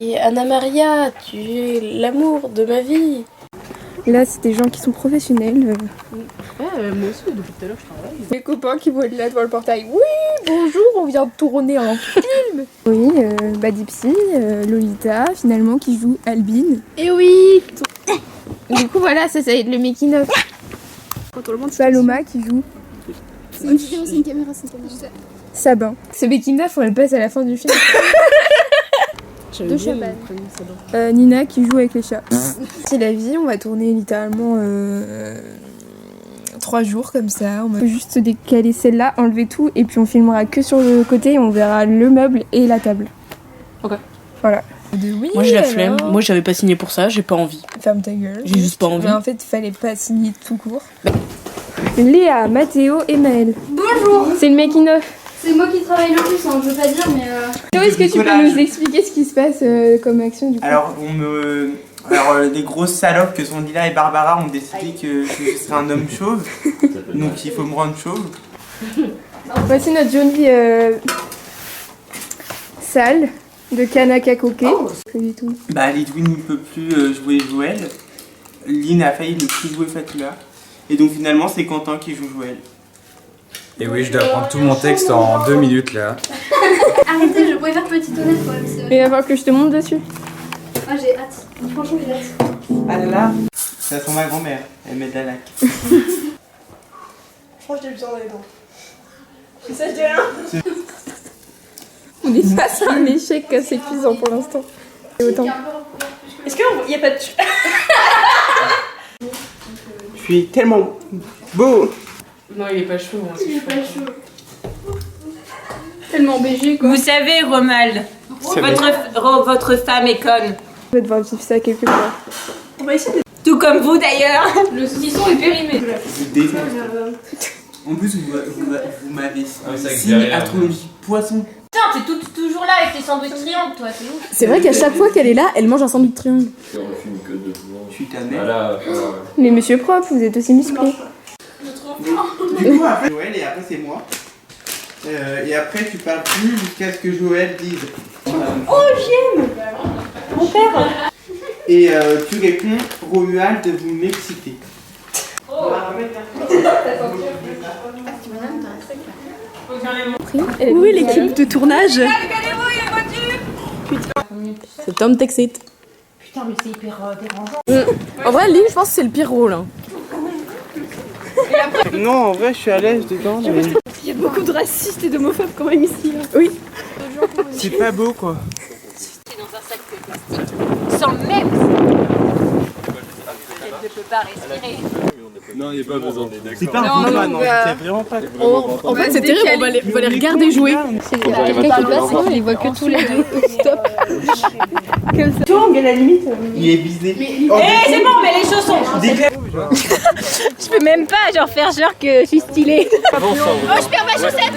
Et Anna Maria, tu es l'amour de ma vie. Là, c'est des gens qui sont professionnels. Moi aussi, depuis tout à l'heure, je travaille. Mes copains qui vont être là devant le portail. Oui, bonjour, on vient de tourner un film. Oui, Badipsy, Lolita, finalement, qui joue Albine. Et oui. Du coup, voilà, ça va être le making of. Quand on le montre, Paloma qui joue c'est une vidéo, c'est une caméra, Sabin. Ce making of, on le passe à la fin du film. De Chaban. Nina qui joue avec les chats. C'est la vie, on va tourner littéralement 3 jours comme ça. On va juste décaler celle-là, enlever tout et puis on filmera que sur le côté et on verra le meuble et la table. Ok. Voilà. Oui, moi j'ai la flemme, moi j'avais pas signé pour ça, j'ai pas envie. Ferme ta gueule. J'ai juste pas envie. Mais en fait, fallait pas signer tout court. Léa, Mathéo et Maël. Bonjour. C'est le making of. C'est moi qui travaille le plus, hein, je veux pas dire, mais Est-ce que tu peux nous expliquer ce qui se passe comme action du coup? Alors, les grosses salopes que sont Lila et Barbara ont décidé que je serais un homme chauve, donc il faut me rendre chauve. Voici notre Johnny sale de Kanaka Koke. Pas du tout. Bah, Lidwin ne peut plus jouer Joël. Lynn a failli ne plus jouer Fatula. Et donc finalement, c'est Quentin qui joue Joël. Et oui, je dois apprendre tout mon texte en 2 minutes là. arrêtez, je pourrais faire petite honnête quoi. Mais il va falloir que je te monte dessus. Ah, j'ai hâte. Franchement, j'ai hâte. Ah là là, ça sent ma grand-mère, elle met de la laque. Franchement, j'ai le besoin d'aller dans. Ça, je dis rien. On est face à un échec assez cuisant pour l'instant. Et autant. Est-ce qu'il n'y a pas de. Je suis tellement beau. Non, il est pas chaud. Hein, Il est pas chaud. Tellement BG quoi. Vous savez, Romald, votre femme est conne. Je vais devoir vivre ça quelque part. On va essayer de. Tout comme vous d'ailleurs. Le saucisson est périmé. Je déteste. En plus, vous m'avez c'est signé astrologie poisson. Putain, t'es toujours là avec tes sandwichs triangles, toi, c'est ouf. C'est vrai qu'à chaque fois qu'elle est là, elle mange un sandwich de triangle. Je suis ta mère. Voilà. Mais monsieur prof, vous êtes aussi musclé. Du coup, après Joël et après c'est moi. Et après, tu parles plus jusqu'à ce que Joël dise. Oh, j'aime. Mon père. Et tu réponds, Romuald, vous m'excitez. Oui, l'équipe de tournage. C'est Tom Texit. Putain, mais c'est hyper dérangeant. En vrai, Lynn, je pense que c'est le pire rôle. Hein. Non, en vrai, je suis à l'aise dedans. Mais... Il y a beaucoup de racistes et d'homophobes quand même ici. Hein. Oui. c'est pas beau, quoi. Dans un sac de plastique. Sans même. Je peux pas respirer. Non, il n'y a pas besoin. C'est pas un combat, non, c'est vraiment pas. En fait, c'est terrible, on va les regarder jouer. Quelqu'un qui passe et qui les voit que tous les deux. Stop. Comme ça. Tong, à la limite. Il est visé. Eh, c'est bon, mais les chaussons. Je peux même pas genre faire genre que je suis stylée. Oh, je perds ma chaussette.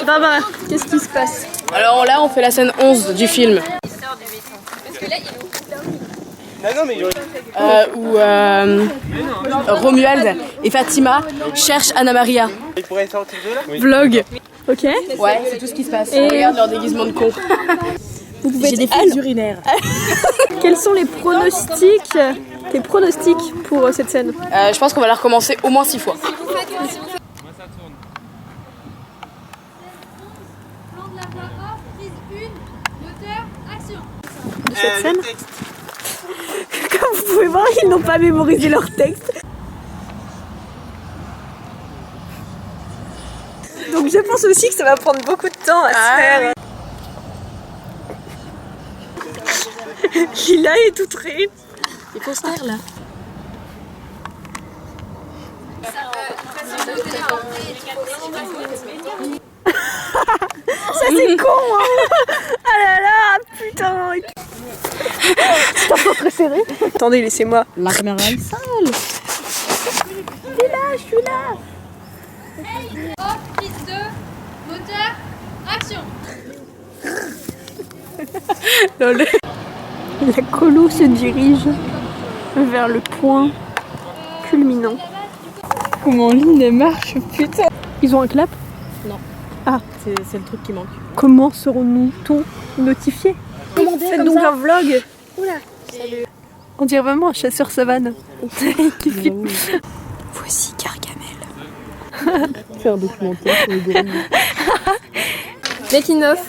Barbara, qu'est-ce qui se passe? Alors là, on fait la scène 11 du film. Où Romuald et Fatima cherchent Anna Maria. Il pourrait sortir de là. Vlog. Ok. Ouais, c'est tout ce qui se passe. Regarde leur déguisement de con. J'ai des fils urinaires. Quels sont les pronostics, tes pronostics pour cette scène? Je pense qu'on va la recommencer au moins 6 fois. Plan de la voix off, prise 1, moteur, action. De cette scène? Comme vous pouvez voir, ils n'ont pas mémorisé leur texte. Donc je pense aussi que ça va prendre beaucoup de temps à se faire. Lila est toute raide. Les posters là. Ça c'est con hein. Ah là là, putain. C'est un peu très serré. Attendez, laissez-moi. La caméra est sale. Je suis là, je suis là. Off, prise 2, moteur, action. Lol. La colo se dirige vers le point culminant. Comment Lynn marche, putain. Ils ont un clap? Non. Ah. c'est le truc qui manque. Comment serons-nous notifiés? Faites donc un vlog. Oula. On dirait vraiment un chasseur savane. Qui filme. Voici Gargamel. Faire un documentaire sur les gorilles. Making of.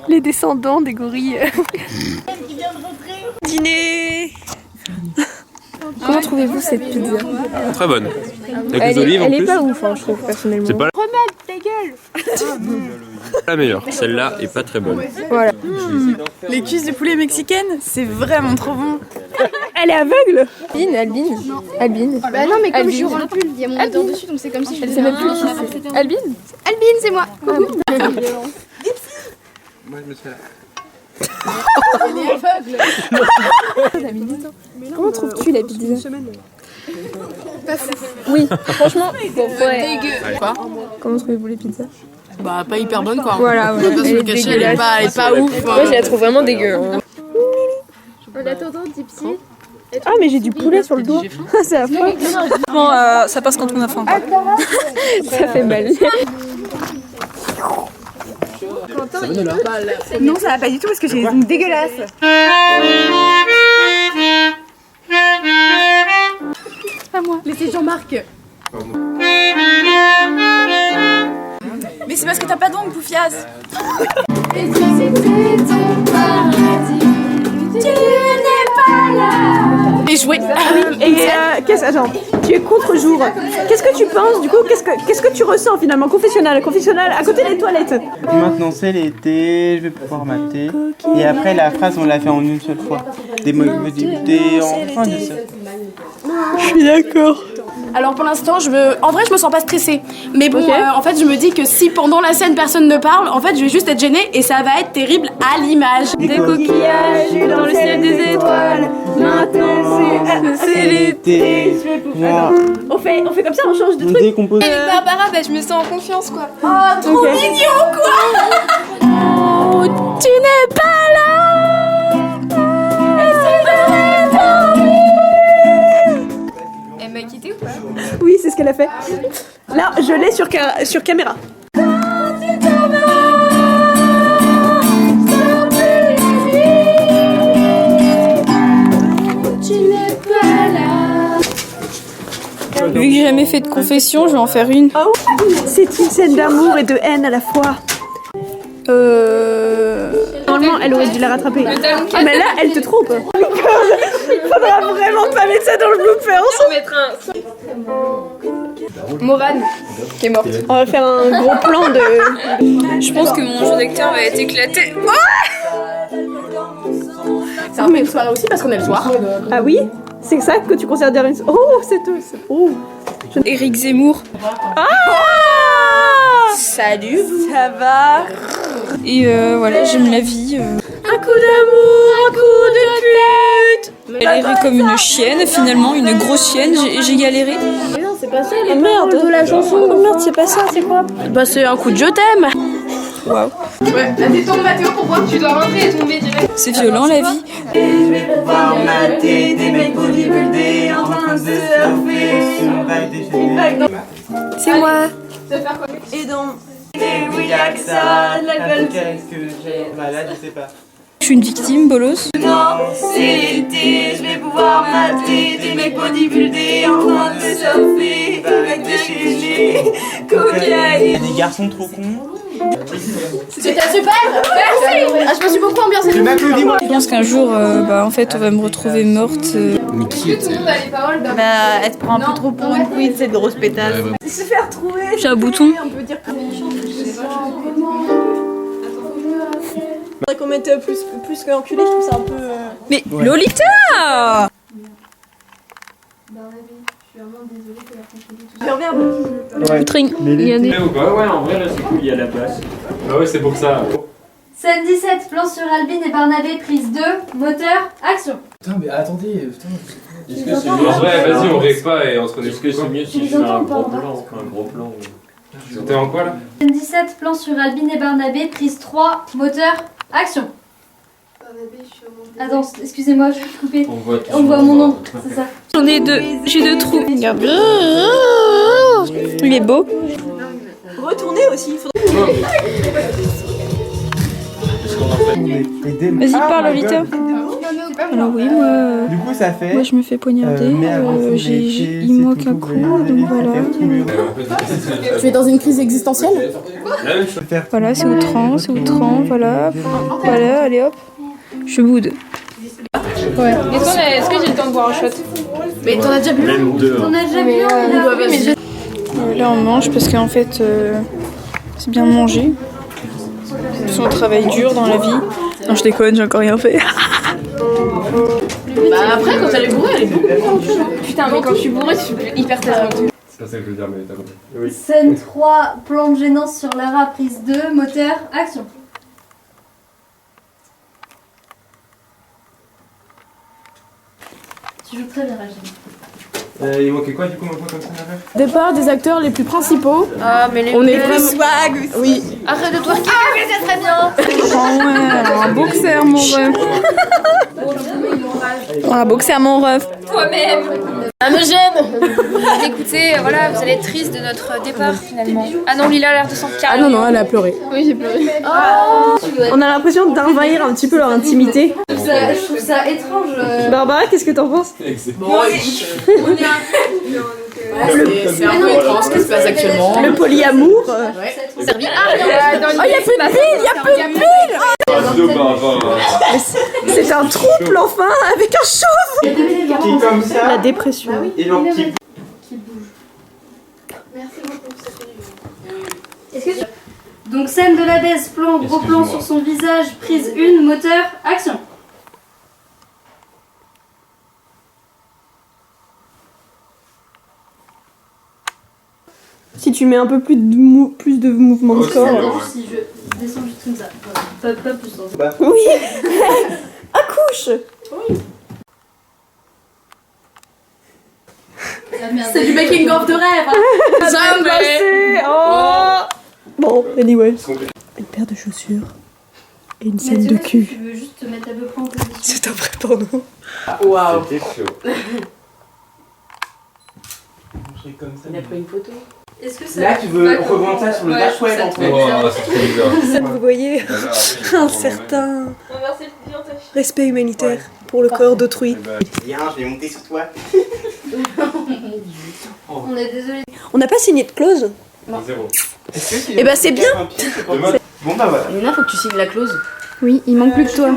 Les descendants des gorilles. Dîner. Comment trouvez-vous cette pizza? Très bonne. Avec des olives en Elle est plus. pas ouf, hein, je trouve, personnellement. C'est pas Ta gueule. la meilleure. Celle-là est pas très bonne. Voilà. Les cuisses de poulet mexicaines, c'est vraiment trop bon. Elle est aveugle. Albine. Bah non, mais comme je Albine. joue un pull, il y a mon odeur dessus, donc c'est comme si je Elle faisais sait même plus qui c'est. Albine. Albine, c'est moi. Moi je me suis là. Comment trouves-tu la pizza? Oui, franchement, Dégueu. Quoi? comment trouvez-vous les pizzas? Bah pas hyper bonne quoi. Voilà, On va pas se le cacher, elle est pas ouf. Moi, je la trouve vraiment dégueu. Hein. En attendant, Dipsy. Ah mais j'ai du poulet sur le doigt. C'est affreux. Bon, ça passe quand on a faim. Ça fait mal. Non, ça va pas du tout parce que j'ai les ongles dégueulasses. Laissez Jean-Marc. Mais c'est parce que t'as pas d'ongles, Poufias. Et si c'était ton paradis, tu n'es pas là. Et jouer. Attends, tu es contre-jour. Qu'est-ce que tu penses du coup? Qu'est-ce que tu ressens finalement? Confessionnal à côté des toilettes. Maintenant c'est l'été, je vais pouvoir mater. Et après la phrase on l'a fait en une seule fois. Des modalités en fin de ça. Je suis d'accord. Alors pour l'instant, en vrai, je me sens pas stressée. Mais bon, en fait, je me dis que si pendant la scène personne ne parle, en fait, je vais juste être gênée et ça va être terrible à l'image. Des coquillages dans le ciel des étoiles. Maintenant c'est l'été. Moi, On fait comme ça, on change de on truc. décompose. Avec Barbara, bah, je me sens en confiance, quoi. Oh, trop mignon, quoi. Oh, tu n'es pas là. Et c'est vraiment Elle m'a quitté ou pas? Oui, c'est ce qu'elle a fait. Là, je l'ai sur caméra. Vu que j'ai jamais fait de confession, je vais en faire une. Oh, c'est une scène d'amour et de haine à la fois. Normalement, elle aurait dû la rattraper. Ah, mais là, elle te trompe. Faudra vraiment pas mettre ça dans le bloopers. Morane, qui est morte. On va faire un gros plan de. Je pense que mon jeu d'acteur va être éclaté. C'est un peu une soirée aussi parce qu'on est le soir. Ah oui? C'est ça que tu considères une. Oh, c'est. Oh. Éric Zemmour. Ah! Salut. Ça va? Et voilà, j'aime la vie. Un coup d'amour, un coup de pute. Galéré comme une chienne, finalement, une grosse chienne, j'ai galéré. Ah merde de la chanson. Oh merde, c'est pas ça, c'est quoi? Bah c'est un coup de je t'aime. Waouh, Ouais, là détends Mathéo pour voir que tu dois rentrer et tomber direct. c'est violent la vie. Pouvoir mater des mecs bodybuildés en train de surfer sur une vague déchaînée. C'est moi. Et donc, Oui, y'a que ça, l'alcool. Qu'est-ce que j'ai malade, je sais pas. je suis une victime, bolos. C'est l'été, je vais pouvoir mater des mecs bodybuildés en train de surfer avec des cocaïne. Des garçons trop cons. C'était super. Merci. Ah, je me suis beaucoup ambiancée. Je m'applaudis moi. Je pense qu'un jour, en fait, on va me retrouver morte. Mais qui Tout le monde a les paroles. Bah, Elle te prend un peu trop pour une queen, cette grosse pétasse. Se faire trouver. J'ai un bouton. On peut dire que. Faudrait qu'on mette plus qu'enculé, je trouve ça un peu. Mais Lolita! Je reviens. Tring. Il y a des... ou pas? Ouais, en vrai, là, c'est cool, il y a la place. Ah ouais, c'est pour ça. Scène 17, plan sur Albine et Barnabé, prise 2, moteur, action. Putain, mais attendez, putain. Est-ce que c'est mieux? Ouais, vas-y, on règle pas et on se connaît. Est-ce que c'est mieux si je fais un gros plan? C'était en quoi là? Scène 17, plan sur Albine et Barnabé, prise 3, moteur, action. Attends, excusez-moi, je vais couper. On voit mon nom, c'est ça. J'en ai deux. J'ai deux trous. Regarde. Il est beau. Retournez aussi. Vas-y, parle, Lolita. Alors oui, moi, Du coup, ça fait. moi je me fais poignarder. Il me manque un coup, donc voilà. Tu es dans une crise existentielle? Voilà, c'est outrant, voilà. Voilà, allez hop. Je boude. Ouais. Est-ce que j'ai le temps de boire un shot? Mais t'en as déjà bu? T'en as déjà vu un là? Là on mange parce qu'en fait c'est bien de manger. Parce qu'on travaille dur dans la vie. Non je déconne, j'ai encore rien fait. Bah après quand elle est bourrée, elle est bourrée. Putain mais quand je suis bourrée je suis hyper talentueux. C'est pas ça que je veux dire, mais t'as compris. Oui. Scène 3, plan de gênance sur Lara, prise 2, moteur, action. Tu joues très bien, Rachel. Il manquait quoi du coup, un point comme ça, la meuf? Départ des acteurs les plus principaux. Ah mais On est vraiment. Swag aussi. Oui. Arrête de twerker. Ah mais c'est très bien. Oh ouais, un boxer mon ref. Un boxer mon ref. Toi-même. Ça me gêne. Écoutez, voilà, vous allez être triste de notre départ finalement. Ah non, Lila a l'air de s'en Ah calmer. non, non, elle a pleuré. Oui j'ai pleuré. On a l'impression d'envahir un petit peu leur intimité. Je trouve ça étrange. Barbara, qu'est-ce que t'en penses? C'est un peu étrange ce qui se passe actuellement. Le polyamour. Oh, il y a plus de pile, il y a plus de pile. C'est un trouble enfin avec un chauve. Qui est comme ça. La dépression. Et donc qui. Donc scène de la baisse, plan, gros plan sur son visage, prise 1, moteur, action. Si tu mets un peu plus de mouvement de corps. Attends, juste si je descends juste comme ça. Voilà. Pas plus. Hein. Oui. Accouche. C'est du making of de rêve. Passé. Oh. Bon, anyway. Une paire de chaussures et une scène de Mathieu, cul. Tu veux juste te mettre à peu près en position. C'est un vrai porno. Waouh. C'était chaud. Comme ça. Il a pris une photo. Est-ce que ça Là, tu veux revendre ça sur le dark web en fait. Oh, c'est trop bizarre. Vous voyez un certain respect humanitaire pour le corps d'autrui. Viens, je vais monter sur toi. On est désolé. On n'a pas signé de clause. Zéro. Eh ben, c'est bien. Bon bah voilà. Luna, faut que tu signes la clause. Oui, il manque plus que toi.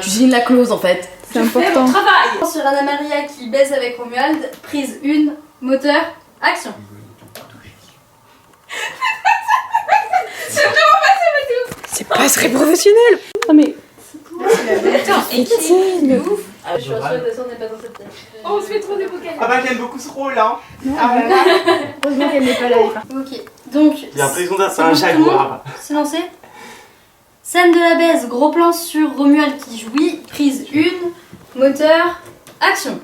Tu signes la clause en fait. C'est important. Sur Anna Maria qui baise avec Romuald, prise 1, moteur, action. C'est pas très professionnel. Ah mais Et qui de ouf. Ah, je suis rassurée, de toute façon, on n'est pas dans cette tête. On se fait trop des vocales. Ah bah j'aime beaucoup ce rôle hein. Heureusement qu'elle n'est pas là. Ok, donc. J'ai l'impression d'être c'est un bon, tout le jaguar. monde C'est lancé. Scène de la baisse, gros plan sur Romuald qui jouit, prise 1, moteur, action.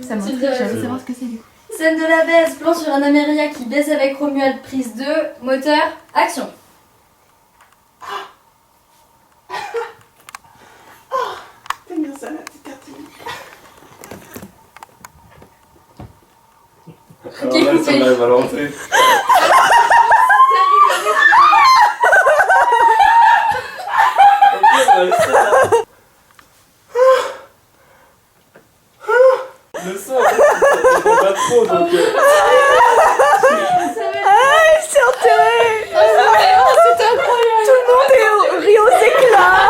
Ça m'intrigue, j'aimerais savoir ce que c'est du coup. Scène de la baisse, plan sur Anna Maria qui baise avec Romuald, prise 2, moteur, action. T'aimes bien ça la petite tartine. Alors là, ça m'arrive à l'entrée. Le son, en fait, ça prend pas trop donc. c'est enterré. C'est incroyable. Tout le monde rit aux éclats.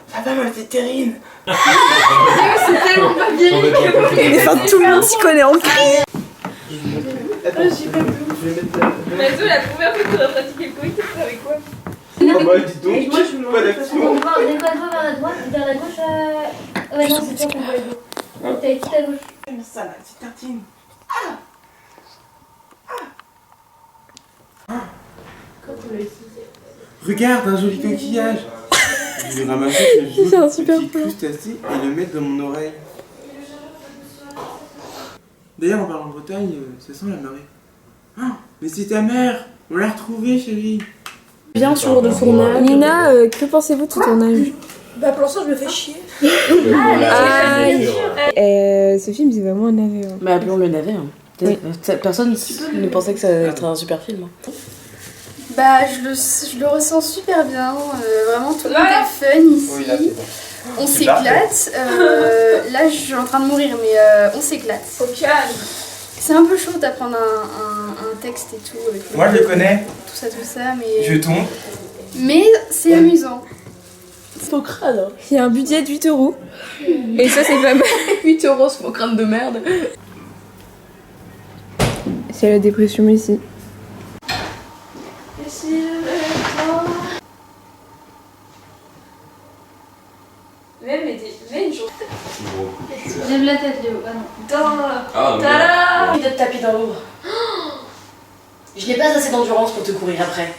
Ça va ma petite Terrine. C'est tellement pas bien. Enfin, tout le monde s'y connaît en cri. Mathieu, la première fois que tu as pratiqué le coït, c'était avec quoi? Oh bah dis donc, pas d'action. On va vers la droite, vers la gauche. Ouais, non, c'est toi qu'on voit le dos. T'as tout à gauche. T'aimes bien ça la petite tartine. Regarde, un joli coquillage. Je vais ramasser ce un joli super petit plan. crustacé et le mettre dans mon oreille. D'ailleurs, en parlant de Bretagne, ça sent la marée. Ah, mais c'est ta mère. On l'a retrouvée, chérie. Bien sûr de tournage. Nina, que pensez-vous de ce tournage? Bah pour l'instant je me fais chier. Ce film, c'est vraiment un navet. Hein. Bah appelons le navet. Hein. Oui. Personne ne pensait que ça allait être un super film. Hein. Bah, je le ressens super bien. Vraiment, tout le monde est fun ici. Oui, là, c'est bon. On C'est s'éclate. Là, je suis en train de mourir, mais on s'éclate. Au calme. C'est un peu chaud d'apprendre un texte et tout. Avec Moi je le connais, tout ça, mais. je tombe. Mais c'est amusant. C'est au crâne. Hein. Il y a un budget de 8 €. Et ça, c'est pas mal. 8 € ce faux crâne de merde. C'est la dépression ici. Lève la tête, Léo. Ah non. Ah, Envie de te taper dans l'ombre. Je n'ai pas assez d'endurance pour te courir après.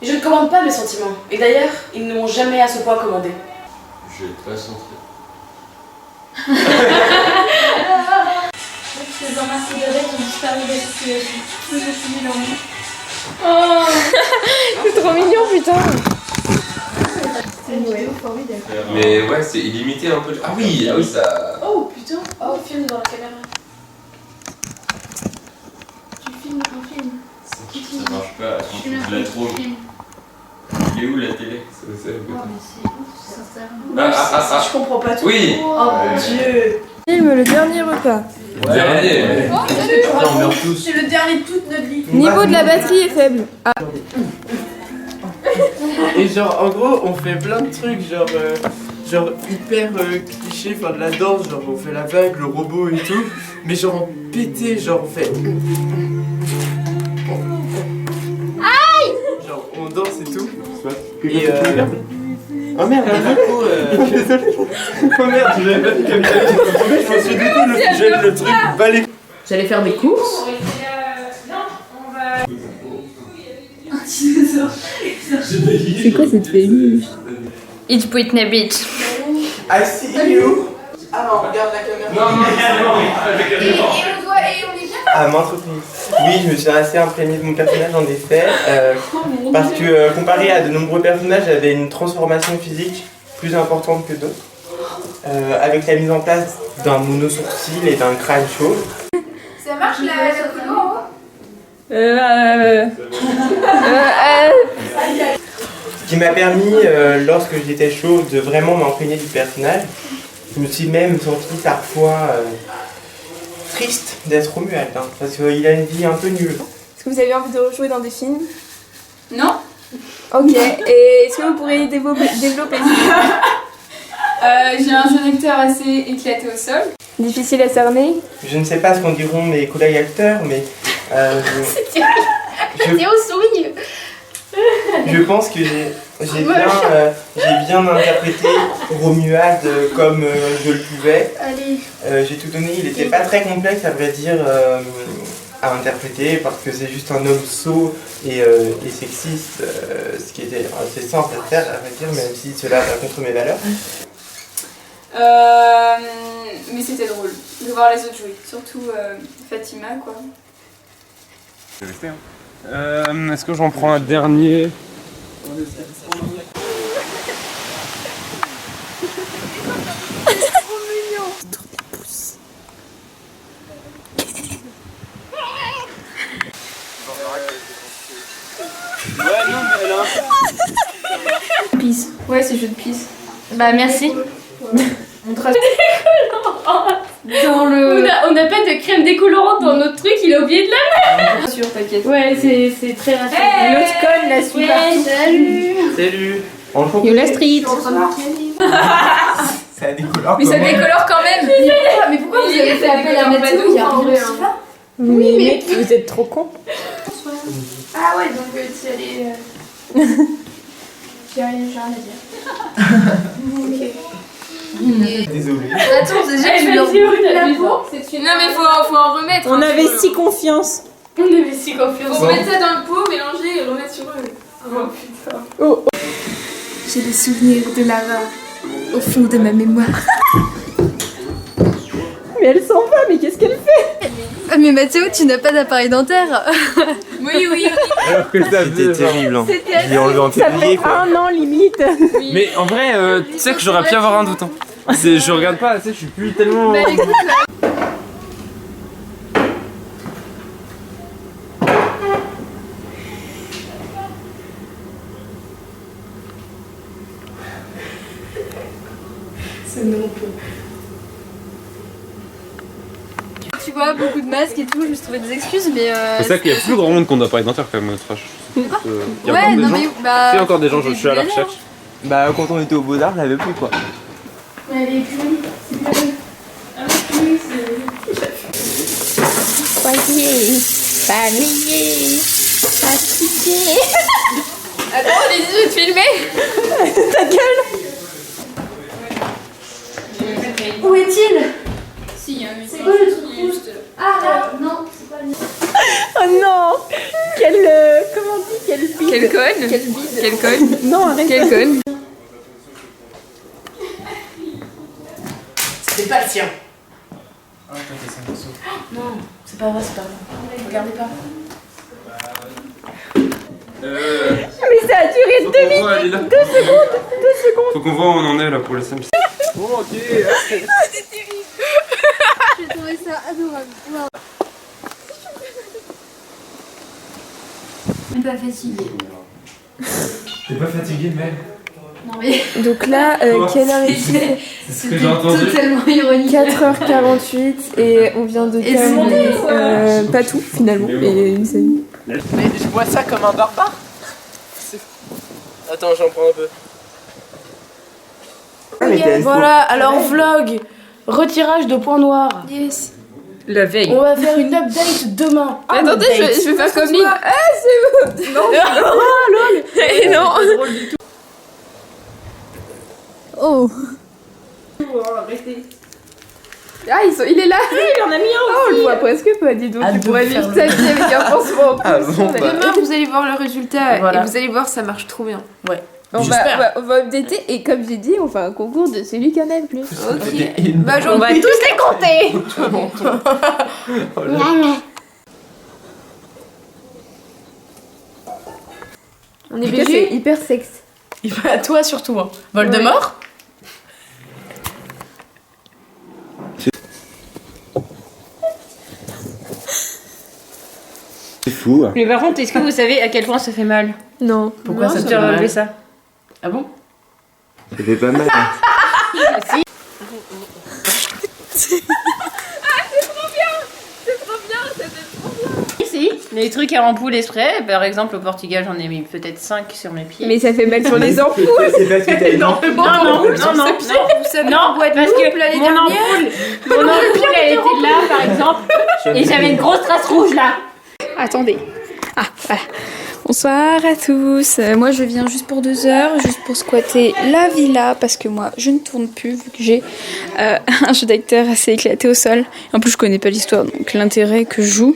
Je ne commande pas mes sentiments. Et d'ailleurs, ils ne m'ont jamais à ce point commandé. Je vais pas centrer. Les ambassadeurs ont disparu de la situation. Je suis mis C'est trop mignon, putain. Mais ouais, c'est illimité un peu. Ah oui, ça. Oh putain. Oh, filme dans la caméra. Tu filmes un film. Ça marche pas, je la trouve. Il est où la télé? C'est Oh, mais c'est ouf, ça sert. Je comprends pas tout. Oui. Oh mon dieu. Film Le Dernier Repas. Dernier. On meurt tous. C'est le dernier de toute notre vie. Niveau de la batterie est faible. Ah. Et genre en gros on fait plein de trucs genre hyper cliché, enfin de la danse, genre on fait la vague, le robot et tout, mais genre en pété, genre on fait... Genre on danse et tout. Et oh merde, du coup oh merde, je l'avais pas dit comme ça, je me suis douté le truc balai. J'allais faire des courses. C'est quoi cette féline? It's Britney Beach. I see you. Ah non, regarde la caméra. À m'entretenir. Oui, je me suis assez imprégné de mon personnage en effet, parce que comparé à de nombreux personnages, j'avais une transformation physique plus importante que d'autres, avec la mise en place d'un mono-sourcil et d'un crâne chauve. Ça marche la colo en haut? Ce qui m'a permis, lorsque j'étais chauve, de vraiment m'imprégner du personnage. Je me suis même senti parfois triste d'être Romuald, hein, parce qu'il a une vie un peu nulle. Est-ce que vous avez envie de rejouer dans des films? Non. Ok. Et est-ce que vous pourriez développer J'ai un jeu d'acteur assez éclaté au sol. Difficile à cerner? Je ne sais pas ce qu'en diront mes collègues acteurs, mais Théo sourit. je pense que j'ai bien interprété Romuald comme je le pouvais. Allez. J'ai tout donné, il n'était pas très complexe à vrai dire à interpréter parce que c'est juste un homme sot et sexiste, ce qui était assez simple à faire à vrai dire, même si cela va contre mes valeurs. Mais c'était drôle de voir les autres jouer, surtout Fatima quoi. Je vais rester, hein. Est-ce que j'en prends un dernier? Pisse. Ouais, c'est jeu de pisse. Bah, merci. On trace. Dans le... On n'a pas de crème décolorante dans notre truc, il a oublié de la Bien sûr, t'inquiète. Ouais, c'est très rassurant. L'autre conne la suit partout. Salut. Salut. Yo la street. Ça décolore. Mais ça décolore quand même. Mais pourquoi vous avez fait appel à Mathieu? Il y a un vrai. Oui, mais vous êtes trop con. Ah ouais, donc tu allais... J'ai rien à dire. Désolé. Attends, déjà, tu lui as remis la peau. Non mais faut en remettre. On avait si confiance. On avait si confiance. Faut mettre ça dans le pot, mélanger et remettre sur eux. Oh putain. J'ai le souvenir de Lara au fond de ma mémoire. mais elle s'en va, mais qu'est-ce qu'elle fait? Ah, mais Mathéo, tu n'as pas d'appareil dentaire. Oui, oui. Alors que ça C'était terrible. Hein. C'était Je l'ai enlevé en ça février fait quoi. 1 an limite. Mais en vrai, tu sais que j'aurais pu avoir un doute. Hein. Je regarde pas, tu sais, je suis plus tellement. Bah écoute, tu vois, beaucoup de masques et tout, je me suis trouvé des excuses, mais. C'est ça qu'il y a plus grand monde qu'on n'a pas dentaire quand même, trash. Il y a Ouais, encore des non gens. mais. Bah. Il y a encore des gens, je suis à la recherche. Bah quand on était au Beaux-Arts, je l'avais plus quoi. Attends, Lydie, je vais te filmer. Ta gueule. Où est-il? Si, il y a un C'est quoi le truc rouge? Ah, non, c'est pas lui. Oh non. Quelle... comment on dit? Quelle bide. Quelle conne. Quelle bide. Quelle conne. Non, arrête. Quelle conne. C'était pas le sien. Non, c'est pas vrai, c'est pas vrai. Regardez pas. Mais ça a duré 2 minutes. 2 secondes. Faut qu'on voit où on en est là pour les samedis. Bon, ok. J'ai trouvé ça adorable. Wow. Je suis pas fatiguée. T'es pas fatigué, mec? Non mais. Donc là, quelle heure est-il? C'est ce que j'ai entendu. Totalement ironique. 4h48 et on vient de terminer pas tout finalement. Et une scène. Mais je vois ça comme un barbare. Attends, j'en prends un peu. Ah, mais t'as une Voilà, alors vlog, retirage de points noirs. Yes. La veille. On va faire une update demain. Mais attendez, je vais faire comme Lynn. Ah, c'est bon. Non. Et non. Oh. Ah, il est là. Il en a mis un Oh, on le voit presque pas, dis donc. Tu pourrais vivre ta vie avec un pansement en plus. Ah bon, bah. Demain, vous allez voir le résultat Voilà. et vous allez voir, ça marche trop bien. Ouais. On J'espère. va updater et comme j'ai dit, on fait un concours de celui qui en a le plus. Ok. Bah, On va tous les compter. On est C'est BG. hyper sexe. Il va à toi surtout. Hein. Voldemort. C'est fou. Hein. Mais par contre, est-ce que vous savez à quel point ça fait mal? Non. Pourquoi ça Tu fait as relevé mal? ça? Ah bon? Ça fait pas mal. Hein. Si, les trucs à ampoule et spray, par exemple au Portugal j'en ai mis peut-être 5 sur mes pieds. Mais ça fait mal sur les ampoules. C'est parce que t'as une Non, mais bon, non, Vous savez, non, en boîte parce couple que l'année mon dernière. ampoule elle était là par exemple, et j'avais une grosse trace rouge là. Attendez. Ah, voilà. Bonsoir à tous. Moi, je viens juste pour 2 heures, juste pour squatter la villa, parce que moi, je ne tourne plus, vu que j'ai un jeu d'acteur assez éclaté au sol. En plus, je connais pas l'histoire, donc l'intérêt que je joue.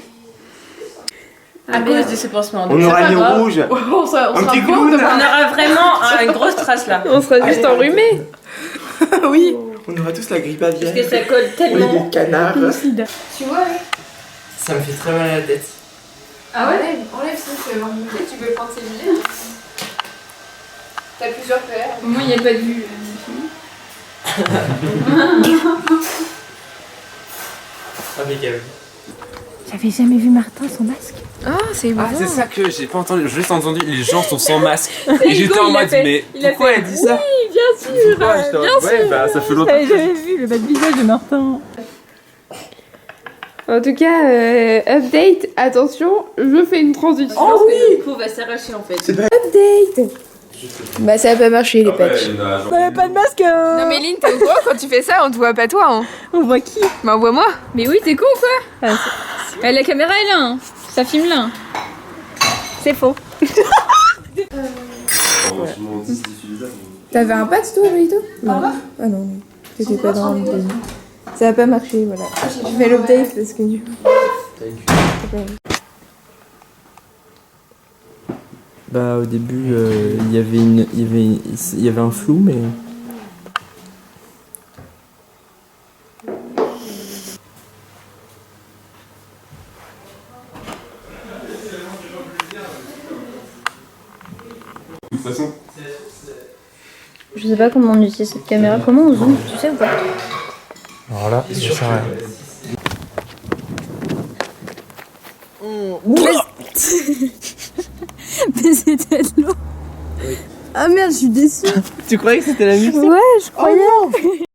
À cause de ce pansement. On aura mis rouge. On sera Un petit beau clown. On demain. aura vraiment une grosse trace là. On sera juste enrhumés. Oui. On aura tous la grippe aviaire. Parce que ça colle Oui, tellement. des canards. Tu vois, Ça me fait très mal à la tête. Ah ouais. Enlève ça, tu vas voir. Tu peux prendre ces billets. T'as plusieurs paires. Moi, il n'y a pas de vue. Impeccable. J'avais jamais vu Martin sans masque. Ah, c'est bon. Ah, c'est ça que j'ai pas entendu. J'ai juste entendu les gens sont sans masque. Et Hugo, j'étais en il a mode, fait- mais il a pourquoi fait, elle dit ça? Oui, bien sûr. Pourquoi J'étais en mode, bien ouais, sûr. bah ça fait longtemps. J'avais jamais vu le bas de visage de Martin. En tout cas, update, attention, je fais une transition. Oh oui! Le coup va s'arracher en fait. Update. Bah ça a pas marché les patchs. On avait pas de masque. Non mais Lynn, t'es au courant quand tu fais ça, on te voit pas toi. Hein. On voit qui? Bah envoie-moi. Mais oui, t'es con ou quoi? La caméra est là, hein. Ça filme là. C'est faux. T'avais un patch toi, Lolito? Non. Ah non, t'étais pas dans le délire. Ça a pas marché, voilà. Je fais l'update parce que du coup. Bah au début il y avait un flou mais façon. Je sais pas comment on utilise cette caméra. Comment on zoome, tu sais ou pas? Alors là, ça sert à rien. Mais c'était de l'eau. Ah merde, je suis déçue. Tu croyais que c'était la musique? Ouais, je croyais.